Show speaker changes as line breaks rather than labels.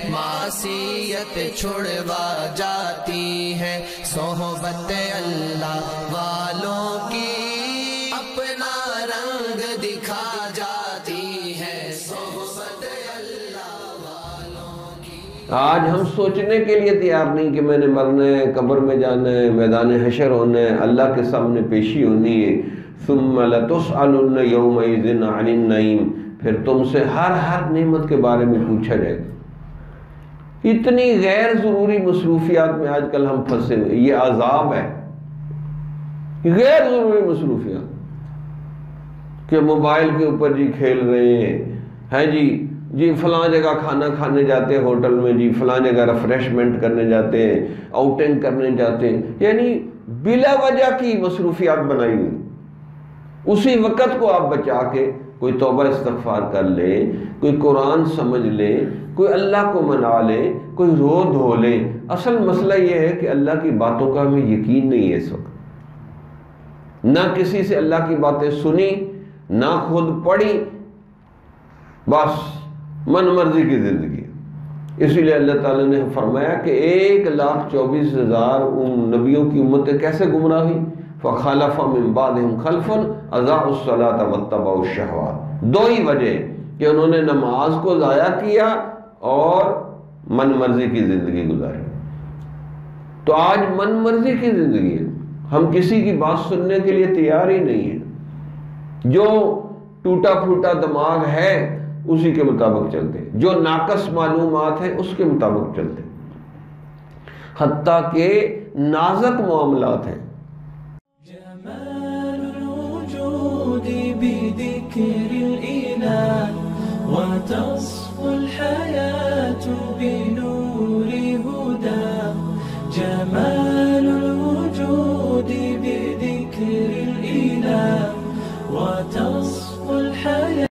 معصیت چھڑوا جاتی ہے صحبت اللہ والوں کی اپنا رنگ دکھا جاتی ہے صحبت اللہ والوں کی۔
آج ہم سوچنے کے لیے تیار نہیں کہ میں نے مرنا ہے، قبر میں جانا ہے، میدان حشر ہونا ہے، اللہ کے سامنے پیشی ہونی ہے۔ ثم لتسألن یومئذ عن النعیم، پھر تم سے ہر نعمت کے بارے میں پوچھا جائے گا۔ اتنی غیر ضروری مصروفیات میں آج کل ہم پھنسے ہوئے، یہ عذاب ہے، غیر ضروری مصروفیات کہ موبائل کے اوپر جی کھیل رہے ہیں جی فلاں جگہ کھانا کھانے جاتے ہیں ہوٹل میں، جی فلاں جگہ ریفریشمنٹ کرنے جاتے ہیں، آؤٹنگ کرنے جاتے ہیں، یعنی بلا وجہ کی مصروفیات بنائی ہوئی۔ اسی وقت کو آپ بچا کے کوئی توبہ استغفار کر لے، کوئی قرآن سمجھ لے، کوئی اللہ کو منا لے، کوئی رو دھو لے۔ اصل مسئلہ یہ ہے کہ اللہ کی باتوں کا ہمیں یقین نہیں ہے اس وقت، نہ کسی سے اللہ کی باتیں سنی، نہ خود پڑھی، بس من مرضی کی زندگی۔ اسی لیے اللہ تعالیٰ نے فرمایا کہ 1,24,000 نبیوں کی امتیں کیسے گمراہ ہوئی؟ فَخَلَفَ مِن بَعْدِهِمْ خَلْفٌ أَضَاعُوا الصَّلَاةَ وَاتَّبَعُوا الشَّهَوَاتِ۔ دو ہی وجہ کہ انہوں نے نماز کو ضائع کیا اور من مرضی کی زندگی گزاری۔ تو آج من مرضی کی زندگی ہے، ہم کسی کی بات سننے کے لیے تیار ہی نہیں ہیں، جو ٹوٹا پھوٹا دماغ ہے اسی کے مطابق چلتے ہیں، جو ناقص معلومات ہیں اس کے مطابق چلتے ہیں، حتیٰ کہ نازک معاملات ہیں۔
بذكر الإله وتصفو الحياة بنور هداه جمال